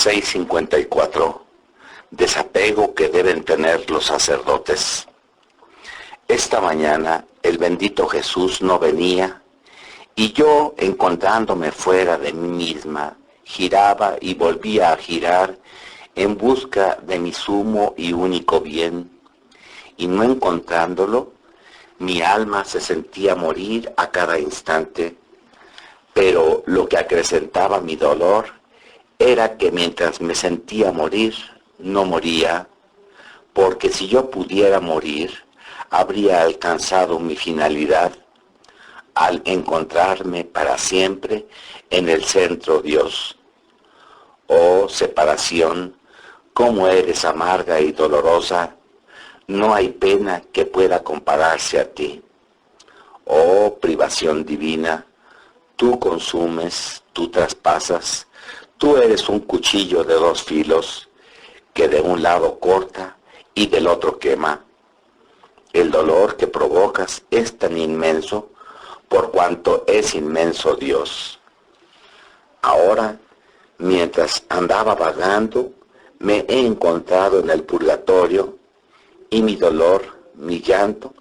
6:54. Desapego que deben tener los sacerdotes. Esta mañana el bendito Jesús no venía y yo, encontrándome fuera de mí misma, giraba y volvía a girar en busca de mi sumo y único bien, y no encontrándolo, mi alma se sentía morir a cada instante. Pero lo que acrecentaba mi dolor era que mientras me sentía morir, no moría, porque si yo pudiera morir, habría alcanzado mi finalidad al encontrarme para siempre en el centro Dios. Oh separación, cómo eres amarga y dolorosa, no hay pena que pueda compararse a ti. Oh privación divina, tú consumes, tú traspasas, tú eres un cuchillo de dos filos, que de un lado corta y del otro quema. El dolor que provocas es tan inmenso, por cuanto es inmenso Dios. Ahora, mientras andaba vagando, me he encontrado en el purgatorio, y mi dolor, mi llanto,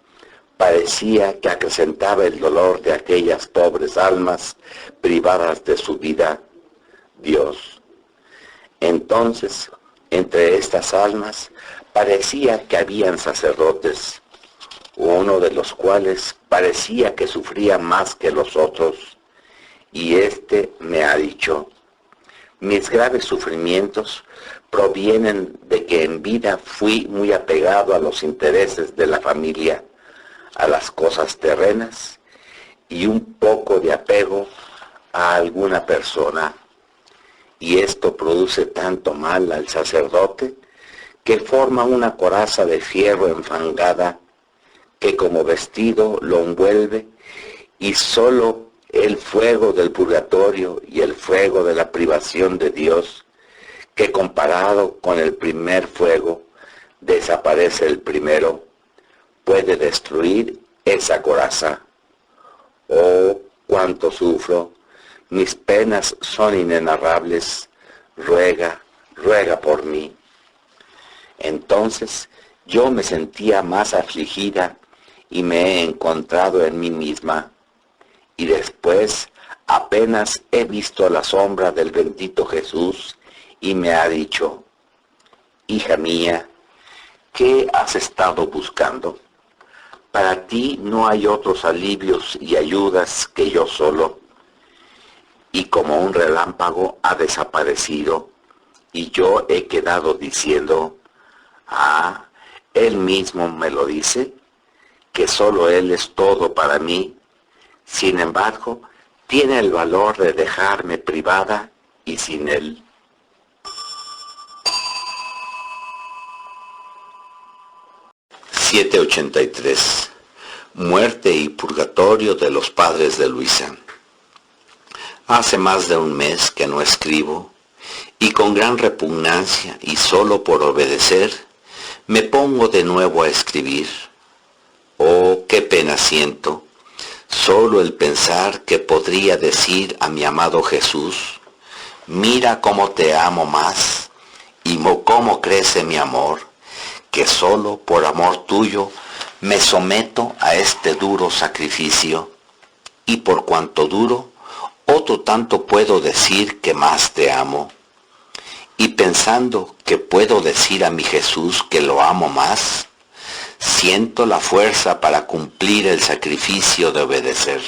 parecía que acrecentaba el dolor de aquellas pobres almas privadas de su vida, Dios. Entonces, entre estas almas, parecía que habían sacerdotes, uno de los cuales parecía que sufría más que los otros, y éste me ha dicho: mis graves sufrimientos provienen de que en vida fui muy apegado a los intereses de la familia, a las cosas terrenas y un poco de apego a alguna persona. Y esto produce tanto mal al sacerdote que forma una coraza de fierro enfangada que como vestido lo envuelve, y solo el fuego del purgatorio y el fuego de la privación de Dios, que comparado con el primer fuego desaparece el primero, puede destruir esa coraza. Oh, cuánto sufro, mis penas son inenarrables, ruega, ruega por mí. Entonces yo me sentía más afligida y me he encontrado en mí misma, y después apenas he visto la sombra del bendito Jesús y me ha dicho: hija mía, ¿qué has estado buscando? Para ti no hay otros alivios y ayudas que yo solo. Y como un relámpago ha desaparecido, y yo he quedado diciendo: ah, él mismo me lo dice, que solo él es todo para mí. Sin embargo, tiene el valor de dejarme privada y sin él. $7.83. Muerte y purgatorio de los padres de Luisa. Hace más de un mes que no escribo, y con gran repugnancia y solo por obedecer, me pongo de nuevo a escribir. Oh, qué pena siento, solo el pensar que podría decir a mi amado Jesús: mira cómo te amo más, y cómo crece mi amor, que solo por amor tuyo me someto a este duro sacrificio, y por cuanto duro, otro tanto puedo decir que más te amo. Y pensando que puedo decir a mi Jesús que lo amo más, siento la fuerza para cumplir el sacrificio de obedecer.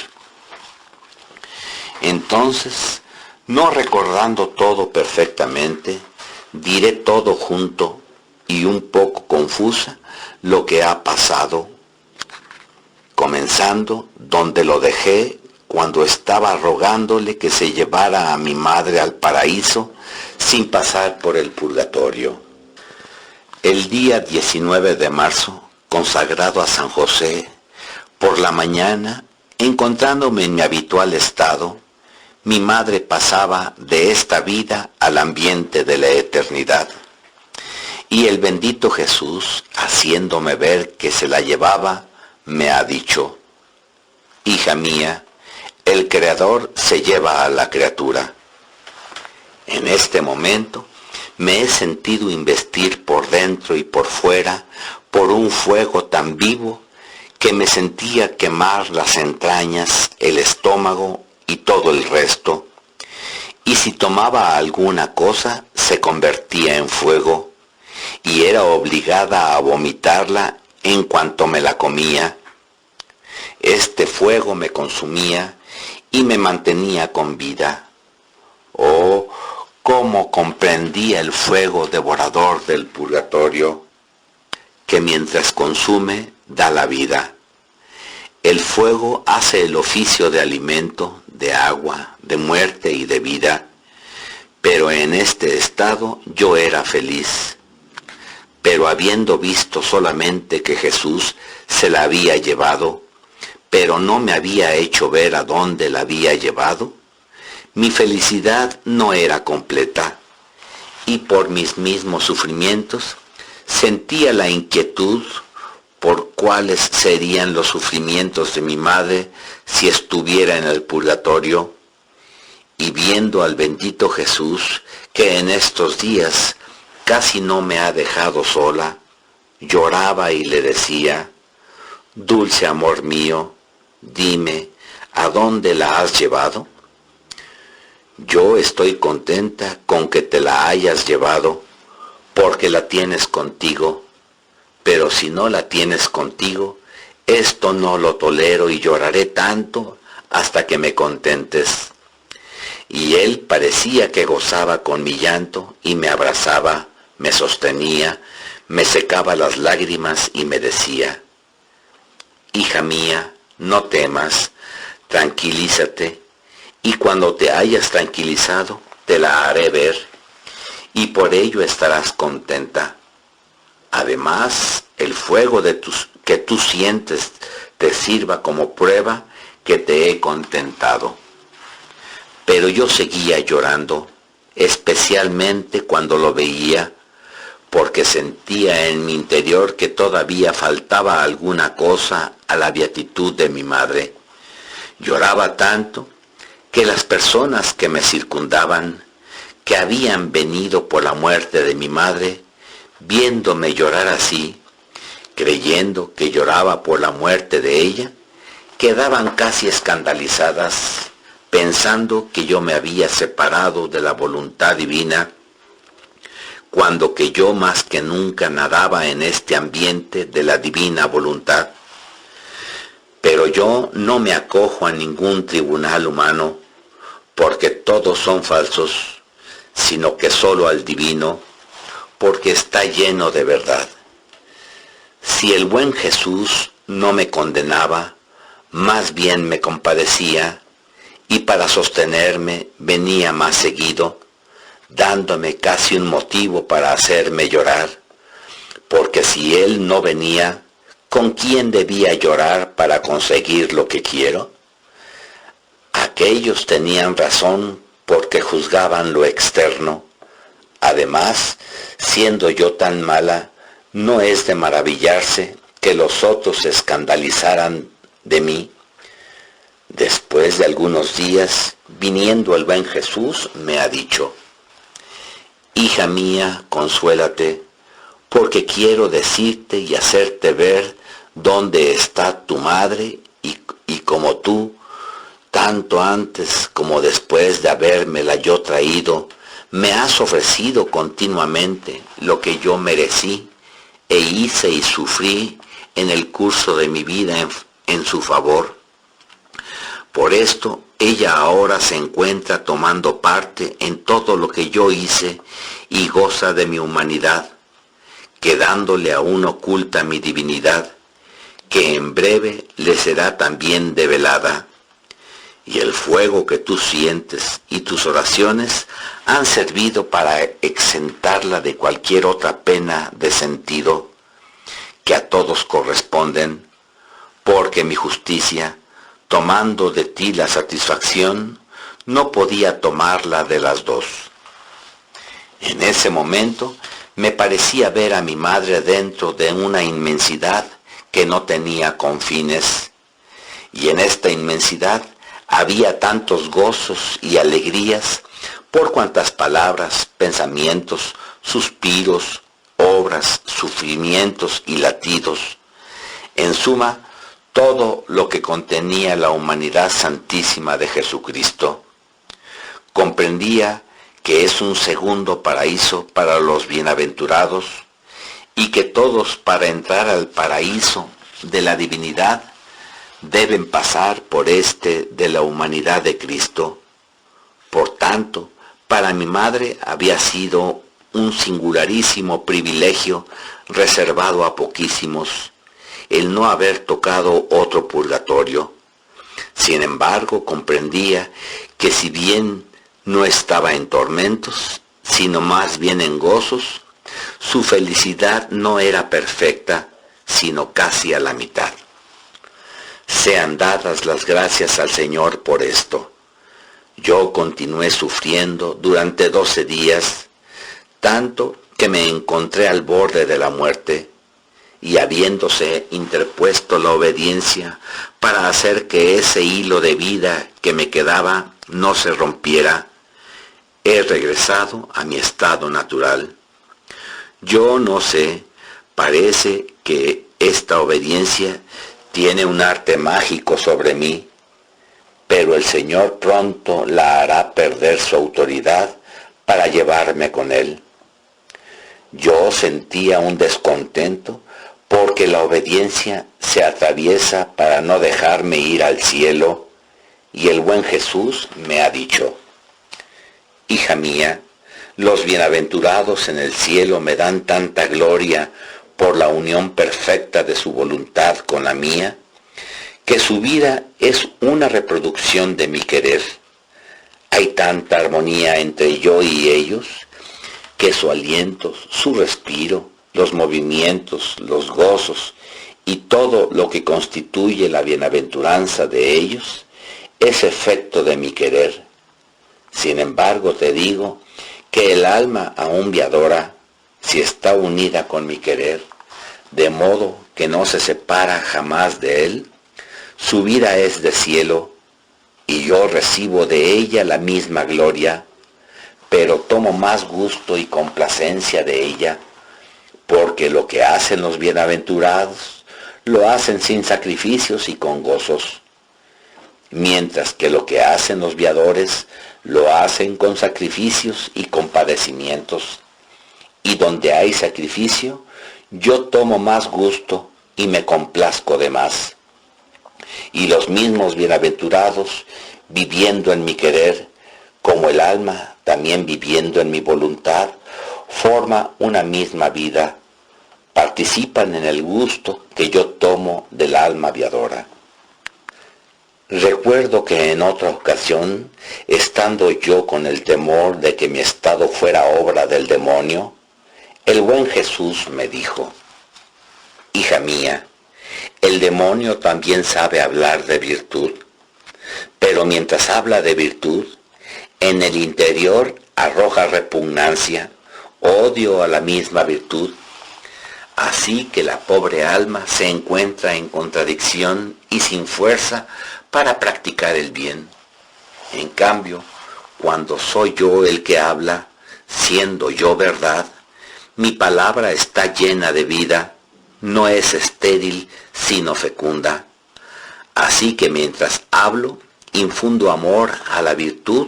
Entonces, no recordando todo perfectamente, diré todo junto y un poco confusa lo que ha pasado, comenzando donde lo dejé cuando estaba rogándole que se llevara a mi madre al paraíso sin pasar por el purgatorio. El día 19 de marzo, consagrado a San José, por la mañana, encontrándome en mi habitual estado, mi madre pasaba de esta vida al ambiente de la eternidad. Y el bendito Jesús, haciéndome ver que se la llevaba, me ha dicho: hija mía, el Creador se lleva a la criatura. En este momento me he sentido investir por dentro y por fuera por un fuego tan vivo que me sentía quemar las entrañas, el estómago y todo el resto. Y si tomaba alguna cosa, se convertía en fuego, y era obligada a vomitarla en cuanto me la comía. Este fuego me consumía y me mantenía con vida. Oh, cómo comprendía el fuego devorador del purgatorio, que mientras consume, da la vida. El fuego hace el oficio de alimento, de agua, de muerte y de vida, pero en este estado yo era feliz. Pero habiendo visto solamente que Jesús se la había llevado, pero no me había hecho ver a dónde la había llevado, mi felicidad no era completa, y por mis mismos sufrimientos sentía la inquietud por cuáles serían los sufrimientos de mi madre si estuviera en el purgatorio, y viendo al bendito Jesús, que en estos días casi no me ha dejado sola, lloraba y le decía: dulce amor mío, dime, ¿a dónde la has llevado? Yo estoy contenta con que te la hayas llevado, porque la tienes contigo, pero si no la tienes contigo, esto no lo tolero y lloraré tanto hasta que me contentes. Y él parecía que gozaba con mi llanto y me abrazaba, me sostenía, me secaba las lágrimas y me decía: hija mía, no temas, tranquilízate, y cuando te hayas tranquilizado, te la haré ver, y por ello estarás contenta. Además, el fuego que tú sientes te sirva como prueba que te he contentado. Pero yo seguía llorando, especialmente cuando lo veía, porque sentía en mi interior que todavía faltaba alguna cosa a la beatitud de mi madre. Lloraba tanto que las personas que me circundaban, que habían venido por la muerte de mi madre, viéndome llorar así, creyendo que lloraba por la muerte de ella, quedaban casi escandalizadas, pensando que yo me había separado de la voluntad divina, cuando que yo más que nunca nadaba en este ambiente de la divina voluntad. Pero yo no me acojo a ningún tribunal humano, porque todos son falsos, sino que solo al divino, porque está lleno de verdad. Si el buen Jesús no me condenaba, más bien me compadecía, y para sostenerme venía más seguido, dándome casi un motivo para hacerme llorar, porque si él no venía, ¿con quién debía llorar para conseguir lo que quiero? Aquellos tenían razón porque juzgaban lo externo. Además, siendo yo tan mala, no es de maravillarse que los otros se escandalizaran de mí. Después de algunos días, viniendo el buen Jesús, me ha dicho: hija mía, consuélate, porque quiero decirte y hacerte ver dónde está tu madre y como tú, tanto antes como después de habérmela yo traído, me has ofrecido continuamente lo que yo merecí e hice y sufrí en el curso de mi vida en su favor. Por esto ella ahora se encuentra tomando parte en todo lo que yo hice y goza de mi humanidad, quedándole aún oculta mi divinidad, que en breve le será también develada. Y el fuego que tú sientes y tus oraciones han servido para exentarla de cualquier otra pena de sentido, que a todos corresponden, porque mi justicia, tomando de ti la satisfacción, no podía tomarla de las dos. En ese momento me parecía ver a mi madre dentro de una inmensidad que no tenía confines, y en esta inmensidad había tantos gozos y alegrías por cuantas palabras, pensamientos, suspiros, obras, sufrimientos y latidos. En suma, todo lo que contenía la humanidad santísima de Jesucristo. Comprendía que es un segundo paraíso para los bienaventurados y que todos, para entrar al paraíso de la divinidad, deben pasar por este de la humanidad de Cristo. Por tanto, para mi madre había sido un singularísimo privilegio reservado a poquísimos el no haber tocado otro purgatorio. Sin embargo, comprendía que si bien no estaba en tormentos, sino más bien en gozos, su felicidad no era perfecta, sino casi a la mitad. Sean dadas las gracias al Señor por esto. Yo continué sufriendo durante 12 días, tanto que me encontré al borde de la muerte, y habiéndose interpuesto la obediencia para hacer que ese hilo de vida que me quedaba no se rompiera, he regresado a mi estado natural. Yo no sé, parece que esta obediencia tiene un arte mágico sobre mí, pero el Señor pronto la hará perder su autoridad para llevarme con Él. Yo sentía un descontento porque la obediencia se atraviesa para no dejarme ir al cielo, y el buen Jesús me ha dicho: hija mía, los bienaventurados en el cielo me dan tanta gloria por la unión perfecta de su voluntad con la mía, que su vida es una reproducción de mi querer. Hay tanta armonía entre yo y ellos, que su aliento, su respiro, los movimientos, los gozos y todo lo que constituye la bienaventuranza de ellos es efecto de mi querer. Sin embargo, te digo que el alma aún me adora si está unida con mi querer, de modo que no se separa jamás de él. Su vida es de cielo, y yo recibo de ella la misma gloria, pero tomo más gusto y complacencia de ella, porque lo que hacen los bienaventurados lo hacen sin sacrificios y con gozos, mientras que lo que hacen los viadores lo hacen con sacrificios y con padecimientos. Y donde hay sacrificio, yo tomo más gusto y me complazco de más. Y los mismos bienaventurados, viviendo en mi querer, como el alma también viviendo en mi voluntad, forma una misma vida, participan en el gusto que yo tomo del alma viadora. Recuerdo que en otra ocasión, estando yo con el temor de que mi estado fuera obra del demonio, el buen Jesús me dijo: hija mía, el demonio también sabe hablar de virtud, pero mientras habla de virtud, en el interior arroja repugnancia, odio a la misma virtud. Así que la pobre alma se encuentra en contradicción y sin fuerza para practicar el bien. En cambio, cuando soy yo el que habla, siendo yo verdad, mi palabra está llena de vida, no es estéril, sino fecunda. Así que mientras hablo, infundo amor a la virtud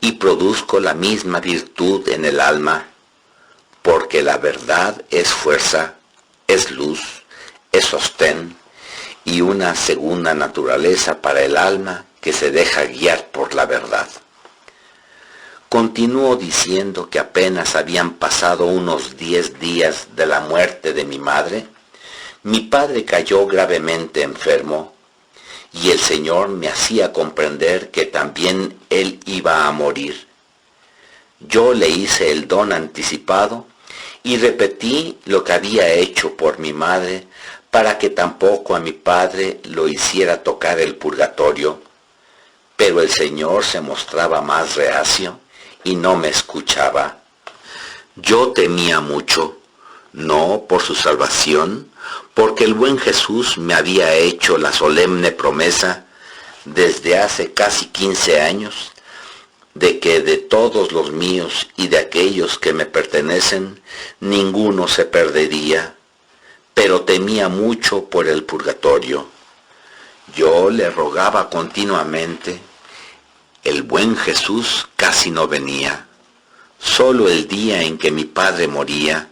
y produzco la misma virtud en el alma, porque la verdad es fuerza, es luz, es sostén y una segunda naturaleza para el alma que se deja guiar por la verdad. Continúo diciendo que apenas habían pasado unos 10 días de la muerte de mi madre, mi padre cayó gravemente enfermo, y el Señor me hacía comprender que también él iba a morir. Yo le hice el don anticipado y repetí lo que había hecho por mi madre para que tampoco a mi padre lo hiciera tocar el purgatorio, pero el Señor se mostraba más reacio y no me escuchaba. Yo temía mucho, no por su salvación, porque el buen Jesús me había hecho la solemne promesa desde hace casi 15 años de que de todos los míos y de aquellos que me pertenecen, ninguno se perdería, pero temía mucho por el purgatorio. Yo le rogaba continuamente. El buen Jesús casi no venía. Solo el día en que mi padre moría,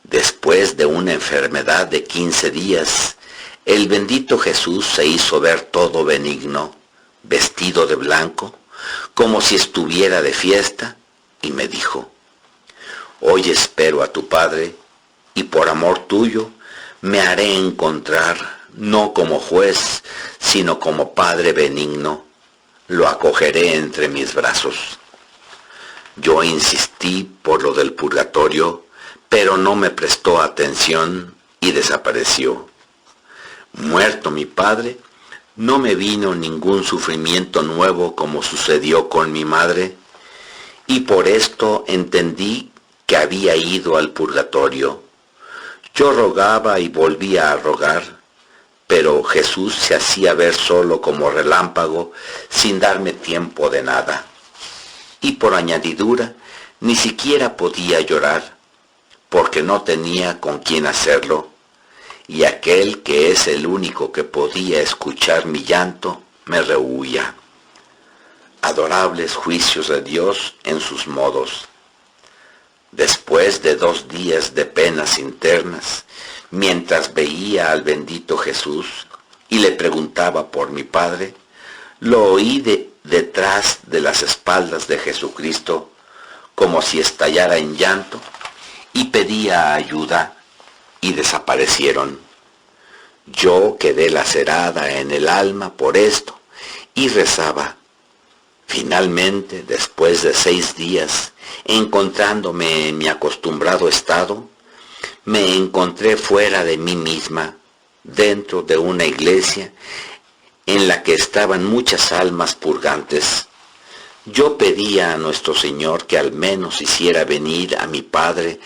después de una enfermedad de 15 días, el bendito Jesús se hizo ver todo benigno, vestido de blanco, como si estuviera de fiesta, y me dijo: hoy espero a tu Padre, y por amor tuyo me haré encontrar, no como juez, sino como Padre benigno. Lo acogeré entre mis brazos. Yo insistí por lo del purgatorio, pero no me prestó atención y desapareció. Muerto mi padre, no me vino ningún sufrimiento nuevo como sucedió con mi madre, y por esto entendí que había ido al purgatorio. Yo rogaba y volvía a rogar, pero Jesús se hacía ver solo como relámpago, sin darme tiempo de nada. Y por añadidura, ni siquiera podía llorar, porque no tenía con quién hacerlo, y aquel que es el único que podía escuchar mi llanto me rehuía. Adorables juicios de Dios en sus modos. Después de 2 días de penas internas, mientras veía al bendito Jesús y le preguntaba por mi padre, lo oí detrás de las espaldas de Jesucristo, como si estallara en llanto, y pedía ayuda, y desaparecieron. Yo quedé lacerada en el alma por esto, y rezaba. Finalmente, después de 6 días, encontrándome en mi acostumbrado estado, me encontré fuera de mí misma, dentro de una iglesia en la que estaban muchas almas purgantes. Yo pedía a nuestro Señor que al menos hiciera venir a mi padre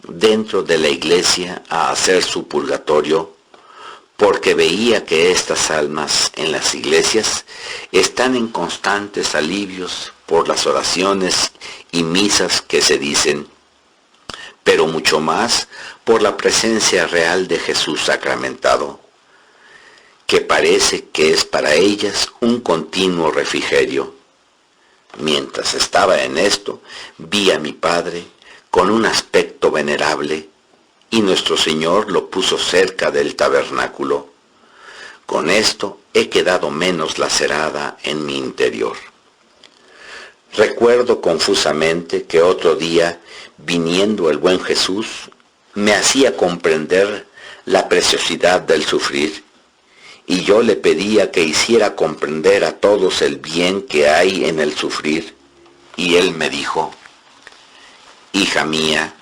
dentro de la iglesia a hacer su purgatorio, porque veía que estas almas en las iglesias están en constantes alivios por las oraciones y misas que se dicen, pero mucho más por la presencia real de Jesús sacramentado, que parece que es para ellas un continuo refrigerio. Mientras estaba en esto, vi a mi padre con un aspecto venerable, y nuestro Señor lo puso cerca del tabernáculo. Con esto he quedado menos lacerada en mi interior. Recuerdo confusamente que otro día, viniendo el buen Jesús, me hacía comprender la preciosidad del sufrir, y yo le pedía que hiciera comprender a todos el bien que hay en el sufrir, y él me dijo: hija mía,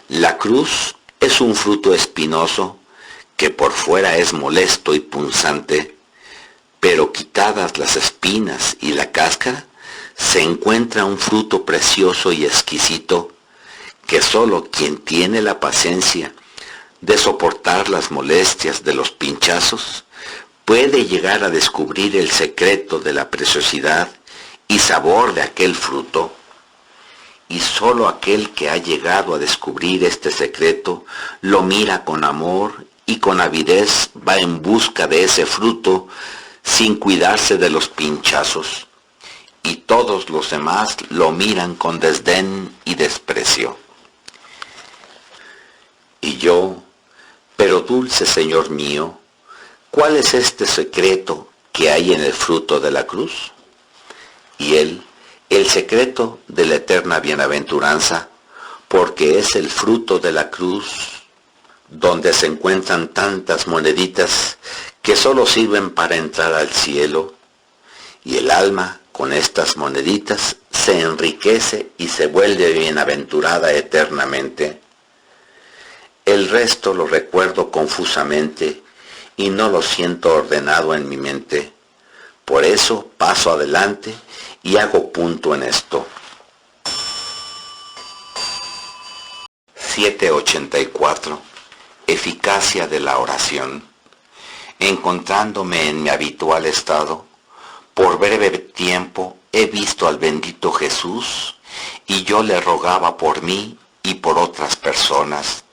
la cruz es un fruto espinoso que por fuera es molesto y punzante, pero quitadas las espinas y la cáscara, se encuentra un fruto precioso y exquisito, que sólo quien tiene la paciencia de soportar las molestias de los pinchazos puede llegar a descubrir el secreto de la preciosidad y sabor de aquel fruto. Y sólo aquel que ha llegado a descubrir este secreto lo mira con amor y con avidez va en busca de ese fruto sin cuidarse de los pinchazos. Y todos los demás lo miran con desdén y desprecio. Y yo, pero dulce Señor mío, ¿cuál es este secreto que hay en el fruto de la cruz? Y él: el secreto de la eterna bienaventuranza, porque es el fruto de la cruz, donde se encuentran tantas moneditas que solo sirven para entrar al cielo, y el alma con estas moneditas se enriquece y se vuelve bienaventurada eternamente. El resto lo recuerdo confusamente y no lo siento ordenado en mi mente. Por eso paso adelante y hago punto en esto. 784. Eficacia de la oración. Encontrándome en mi habitual estado, por breve tiempo he visto al bendito Jesús y yo le rogaba por mí y por otras personas,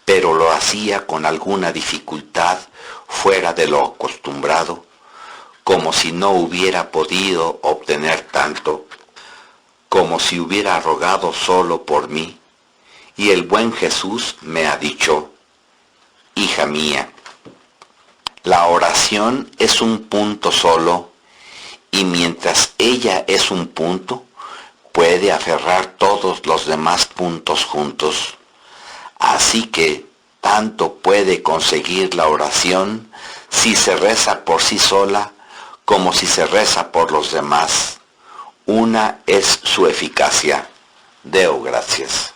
pero lo hacía con alguna dificultad fuera de lo acostumbrado, como si no hubiera podido obtener tanto, como si hubiera rogado solo por mí. Y el buen Jesús me ha dicho: hija mía, la oración es un punto solo, y mientras ella es un punto, puede aferrar todos los demás puntos juntos. Así que tanto puede conseguir la oración si se reza por sí sola como si se reza por los demás. Una es su eficacia. Deo gracias.